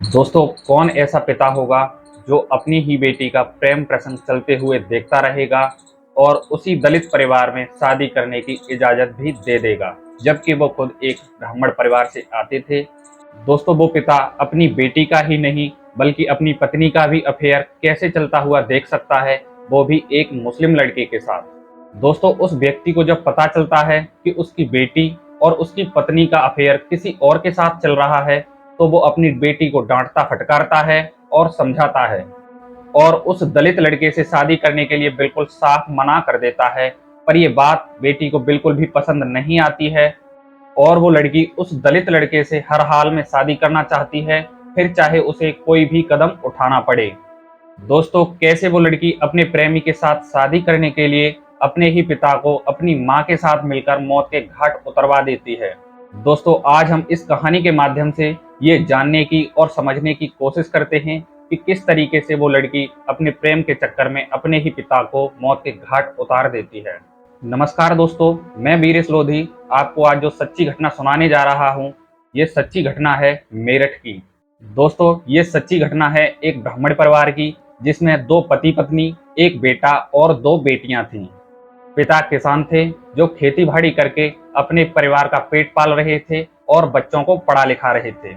दोस्तों, कौन ऐसा पिता होगा जो अपनी ही बेटी का प्रेम प्रसंग चलते हुए देखता रहेगा और उसी दलित परिवार में शादी करने की इजाज़त भी दे देगा, जबकि वो खुद एक ब्राह्मण परिवार से आते थे। दोस्तों, वो पिता अपनी बेटी का ही नहीं बल्कि अपनी पत्नी का भी अफेयर कैसे चलता हुआ देख सकता है, वो भी एक मुस्लिम लड़के के साथ। दोस्तों, उस व्यक्ति को जब पता चलता है कि उसकी बेटी और उसकी पत्नी का अफेयर किसी और के साथ चल रहा है, तो वो अपनी बेटी को डांटता फटकारता है और समझाता है और उस दलित लड़के से शादी करने के लिए बिल्कुल साफ मना कर देता है। पर ये बात बेटी को बिल्कुल भी पसंद नहीं आती है और वो लड़की उस दलित लड़के से हर हाल में शादी करना चाहती है, फिर चाहे उसे कोई भी कदम उठाना पड़े। दोस्तों, कैसे वो लड़की अपने प्रेमी के साथ शादी करने के लिए अपने ही पिता को अपनी माँ के साथ मिलकर मौत के घाट उतरवा देती है। दोस्तों, आज हम इस कहानी के माध्यम से ये जानने की और समझने की कोशिश करते हैं कि किस तरीके से वो लड़की अपने प्रेम के चक्कर में अपने ही पिता को मौत के घाट उतार देती है। नमस्कार दोस्तों, मैं वीरेश लोधी आपको आज जो सच्ची घटना सुनाने जा रहा हूँ, ये सच्ची घटना है मेरठ की। दोस्तों, ये सच्ची घटना है एक ब्राह्मण परिवार की, जिसमें दो पति पत्नी, एक बेटा और दो बेटियां थीं। पिता किसान थे जो खेती बाड़ी करके अपने परिवार का पेट पाल रहे थे और बच्चों को पढ़ा लिखा रहे थे।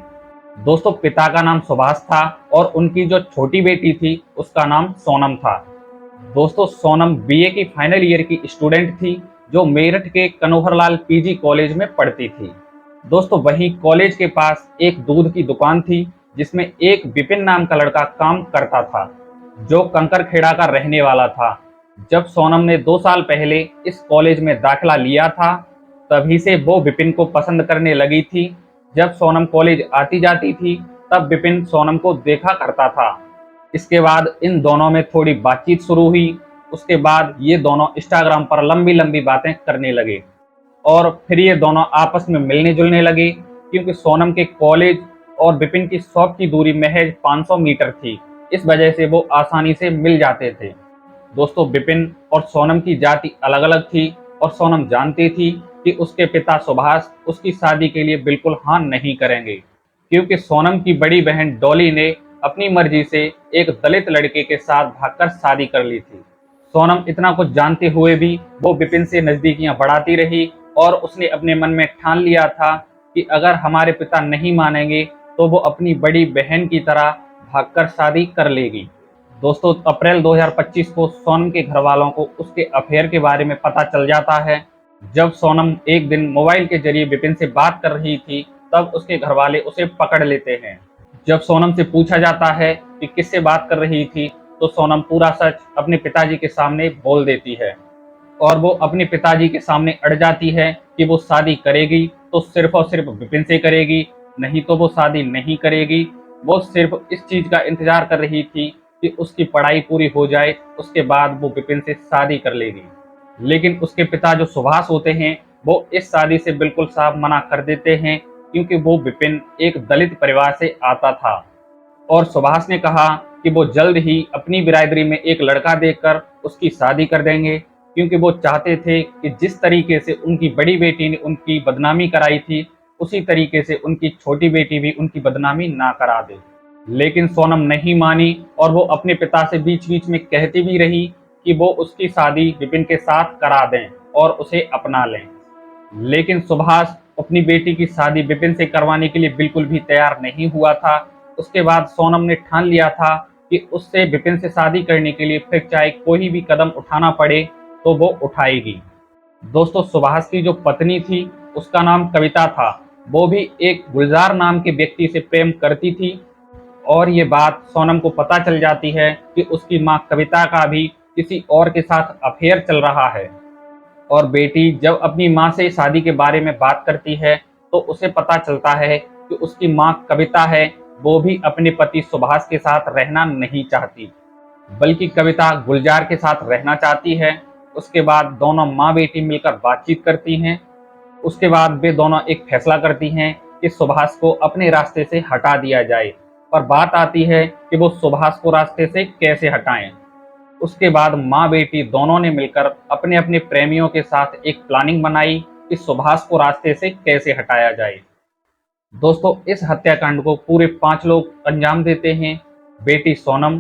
दोस्तों, पिता का नाम सुभाष था और उनकी जो छोटी बेटी थी उसका नाम सोनम था। दोस्तों, सोनम बीए की फाइनल ईयर की स्टूडेंट थी जो मेरठ के कनोहरलाल पीजी कॉलेज में पढ़ती थी। दोस्तों, वहीं कॉलेज के पास एक दूध की दुकान थी जिसमें एक विपिन नाम का लड़का काम करता था जो कंकरखेड़ा का रहने वाला था। जब सोनम ने 2 साल पहले इस कॉलेज में दाखिला लिया था, तभी से वो विपिन को पसंद करने लगी थी। जब सोनम कॉलेज आती जाती थी, तब विपिन सोनम को देखा करता था। इसके बाद इन दोनों में थोड़ी बातचीत शुरू हुई। उसके बाद ये दोनों इंस्टाग्राम पर लंबी लंबी बातें करने लगे और फिर ये दोनों आपस में मिलने जुलने लगे, क्योंकि सोनम के कॉलेज और विपिन की शॉप की दूरी महज 500 मीटर थी। इस वजह से वो आसानी से मिल जाते थे। दोस्तों, विपिन और सोनम की जाति अलग अलग थी और सोनम जानती थी कि उसके पिता सुभाष उसकी शादी के लिए बिल्कुल हाँ नहीं करेंगे, क्योंकि सोनम की बड़ी बहन डॉली ने अपनी मर्जी से एक दलित लड़के के साथ भागकर शादी कर ली थी। सोनम इतना कुछ जानते हुए भी वो विपिन से नजदीकियां बढ़ाती रही और उसने अपने मन में ठान लिया था कि अगर हमारे पिता नहीं मानेंगे तो वो अपनी बड़ी बहन की तरह भागकर शादी कर लेगी। दोस्तों, अप्रैल 2025 को सोनम के घर वालों को उसके अफेयर के बारे में पता चल जाता है। जब सोनम एक दिन मोबाइल के जरिए विपिन से बात कर रही थी, तब उसके घर वाले उसे पकड़ लेते हैं। जब सोनम से पूछा जाता है कि किससे बात कर रही थी, तो सोनम पूरा सच अपने पिताजी के सामने बोल देती है और वो अपने पिताजी के सामने अड़ जाती है कि वो शादी करेगी तो सिर्फ और सिर्फ विपिन से करेगी, नहीं तो वो शादी नहीं करेगी। वो सिर्फ इस चीज का इंतजार कर रही थी कि उसकी पढ़ाई पूरी हो जाए, उसके बाद वो विपिन से शादी कर लेगी। लेकिन उसके पिता जो सुभाष होते हैं, वो इस शादी से बिल्कुल साफ मना कर देते हैं, क्योंकि वो विपिन एक दलित परिवार से आता था और सुभाष ने कहा कि वो जल्द ही अपनी बिरादरी में एक लड़का देखकर उसकी शादी कर देंगे, क्योंकि वो चाहते थे कि जिस तरीके से उनकी बड़ी बेटी ने उनकी बदनामी कराई थी, उसी तरीके से उनकी छोटी बेटी भी उनकी बदनामी ना करा दे। लेकिन सोनम नहीं मानी और वो अपने पिता से बीच बीच में कहती भी रही कि वो उसकी शादी विपिन के साथ करा दें और उसे अपना लें। लेकिन सुभाष अपनी बेटी की शादी विपिन से करवाने के लिए बिल्कुल भी तैयार नहीं हुआ था। उसके बाद सोनम ने ठान लिया था कि उससे विपिन से शादी करने के लिए फिर चाहे कोई भी कदम उठाना पड़े तो वो उठाएगी। दोस्तों, सुभाष की जो पत्नी थी उसका नाम कविता था। वो भी एक गुलजार नाम के व्यक्ति से प्रेम करती थी और ये बात सोनम को पता चल जाती है कि उसकी माँ कविता का भी किसी और के साथ अफेयर चल रहा है। और बेटी जब अपनी माँ से शादी के बारे में बात करती है, तो उसे पता चलता है कि उसकी माँ कविता है, वो भी अपने पति सुभाष के साथ रहना नहीं चाहती, बल्कि कविता गुलजार के साथ रहना चाहती है। उसके बाद दोनों माँ बेटी मिलकर बातचीत करती हैं। उसके बाद वे दोनों एक फैसला करती हैं कि सुभाष को अपने रास्ते से हटा दिया जाए। पर बात आती है कि वो सुभाष को रास्ते से कैसे हटाएं। उसके बाद माँ बेटी दोनों ने मिलकर अपने अपने प्रेमियों के साथ एक प्लानिंग बनाई कि सुभाष को रास्ते से कैसे हटाया जाए। दोस्तों इस हत्याकांड को पूरे 5 लोग अंजाम देते हैं। बेटी सोनम,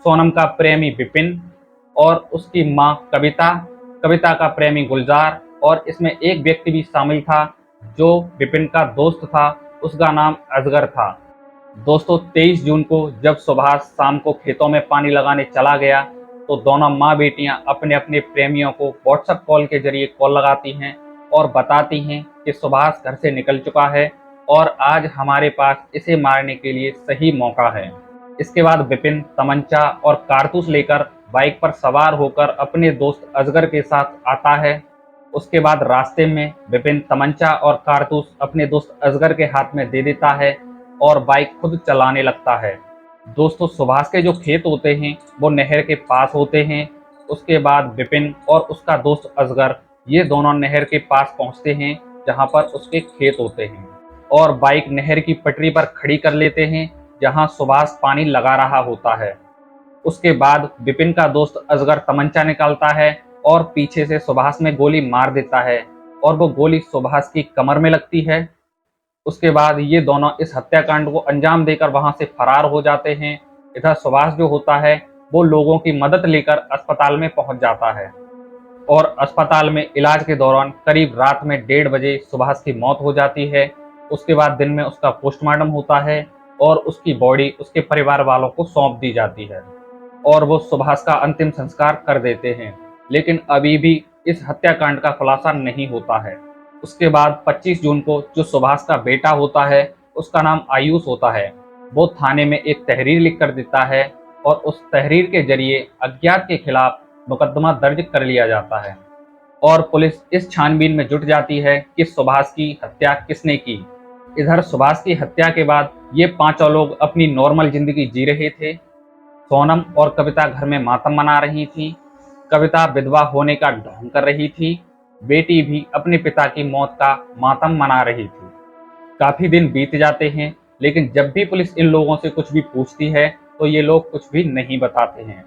सोनम का प्रेमी विपिन और उसकी मां कविता, कविता का प्रेमी गुलजार, और इसमें एक व्यक्ति भी शामिल था जो विपिन का दोस्त था, उसका नाम असगर था। दोस्तों 23 जून को जब सुभाष शाम को खेतों में पानी लगाने चला गया तो दोनों माँ बेटियां अपने अपने प्रेमियों को व्हाट्सएप कॉल के जरिए कॉल लगाती हैं और बताती हैं कि सुभाष घर से निकल चुका है और आज हमारे पास इसे मारने के लिए सही मौका है। इसके बाद विपिन तमंचा और कारतूस लेकर बाइक पर सवार होकर अपने दोस्त असगर के साथ आता है। उसके बाद रास्ते में विपिन तमंचा और कारतूस अपने दोस्त असगर के हाथ में दे देता है और बाइक खुद चलाने लगता है। दोस्तों सुभाष के जो खेत होते हैं वो नहर के पास होते हैं। उसके बाद विपिन और उसका दोस्त असगर ये दोनों नहर के पास पहुंचते हैं जहां पर उसके खेत होते हैं और बाइक नहर की पटरी पर खड़ी कर लेते हैं जहां सुभाष पानी लगा रहा होता है। उसके बाद विपिन का दोस्त असगर तमंचा निकालता है और पीछे से सुभाष में गोली मार देता है और वो गोली सुभाष की कमर में लगती है। उसके बाद ये दोनों इस हत्याकांड को अंजाम देकर वहां से फरार हो जाते हैं। इधर सुभाष जो होता है वो लोगों की मदद लेकर अस्पताल में पहुंच जाता है और अस्पताल में इलाज के दौरान करीब रात में 1:30 बजे सुभाष की मौत हो जाती है। उसके बाद दिन में उसका पोस्टमार्टम होता है और उसकी बॉडी उसके परिवार वालों को सौंप दी जाती है और वो सुभाष का अंतिम संस्कार कर देते हैं। लेकिन अभी भी इस हत्याकांड का खुलासा नहीं होता है। उसके बाद 25 जून को जो सुभाष का बेटा होता है उसका नाम आयुष होता है, वो थाने में एक तहरीर लिख कर देता है और उस तहरीर के जरिए अज्ञात के खिलाफ मुकदमा दर्ज कर लिया जाता है और पुलिस इस छानबीन में जुट जाती है कि सुभाष की हत्या किसने की। इधर सुभाष की हत्या के बाद ये 5 लोग अपनी नॉर्मल जिंदगी जी रहे थे। सोनम और कविता घर में मातम मना रही थी। कविता विधवा होने का ढोंग कर रही थी। बेटी भी अपने पिता की मौत का मातम मना रही थी। काफी दिन बीत जाते हैं लेकिन जब भी पुलिस इन लोगों से कुछ भी पूछती है तो ये लोग कुछ भी नहीं बताते हैं।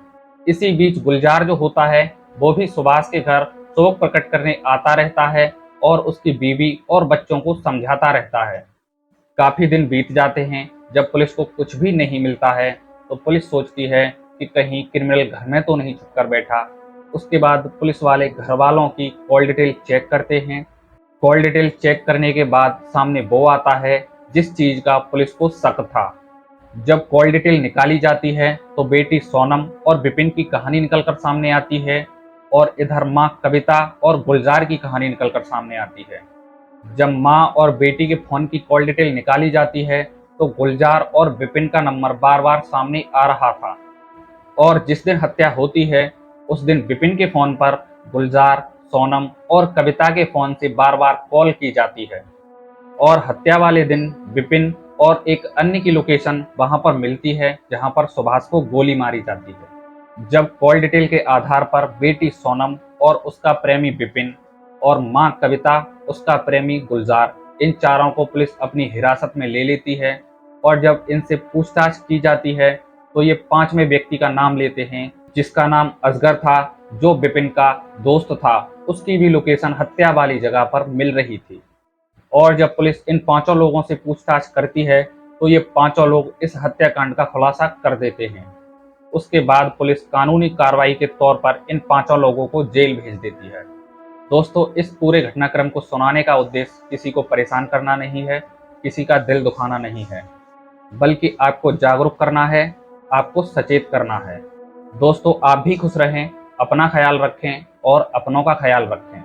इसी बीच गुलजार जो होता है वो भी सुभाष के घर शोक प्रकट करने आता रहता है और उसकी बीवी और बच्चों को समझाता रहता है। काफी दिन बीत जाते हैं, जब पुलिस को कुछ भी नहीं मिलता है तो पुलिस सोचती है कि कहीं क्रिमिनल घर में तो नहीं छुप कर बैठा। उसके बाद पुलिस वाले घर वालों की कॉल डिटेल चेक करते हैं। कॉल डिटेल चेक करने के बाद सामने वो आता है जिस चीज का पुलिस को शक था। जब कॉल डिटेल निकाली जाती है तो बेटी सोनम और विपिन की कहानी निकलकर सामने आती है और इधर माँ कविता और गुलजार की कहानी निकलकर सामने आती है। जब माँ और बेटी के फोन की कॉल डिटेल निकाली जाती है तो गुलजार और विपिन का नंबर बार बार सामने आ रहा था और जिस दिन हत्या होती है उस दिन विपिन के फोन पर गुलजार, सोनम और कविता के फोन से बार बार कॉल की जाती है और हत्या वाले दिन विपिन और एक अन्य की लोकेशन वहां पर मिलती है जहां पर सुभाष को गोली मारी जाती है। जब कॉल डिटेल के आधार पर बेटी सोनम और उसका प्रेमी विपिन और मां कविता, उसका प्रेमी गुलजार, इन चारों को पुलिस अपनी हिरासत में ले लेती है और जब इनसे पूछताछ की जाती है तो ये 5वें व्यक्ति का नाम लेते हैं जिसका नाम असगर था, जो विपिन का दोस्त था। उसकी भी लोकेशन हत्या वाली जगह पर मिल रही थी और जब पुलिस इन 5 लोगों से पूछताछ करती है तो ये 5 लोग इस हत्याकांड का खुलासा कर देते हैं। उसके बाद पुलिस कानूनी कार्रवाई के तौर पर इन 5 लोगों को जेल भेज देती है। दोस्तों इस पूरे घटनाक्रम को सुनाने का उद्देश्य किसी को परेशान करना नहीं है, किसी का दिल दुखाना नहीं है, बल्कि आपको जागरूक करना है, आपको सचेत करना है। दोस्तों आप भी खुश रहें, अपना ख्याल रखें और अपनों का ख्याल रखें।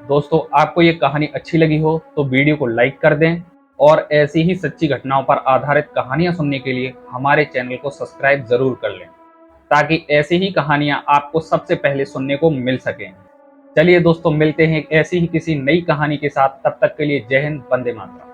दोस्तों आपको ये कहानी अच्छी लगी हो तो वीडियो को लाइक कर दें और ऐसी ही सच्ची घटनाओं पर आधारित कहानियां सुनने के लिए हमारे चैनल को सब्सक्राइब जरूर कर लें ताकि ऐसी ही कहानियां आपको सबसे पहले सुनने को मिल सकें। चलिए दोस्तों मिलते हैं ऐसी ही किसी नई कहानी के साथ, तब तक के लिए जय हिंद, वंदे मातरम।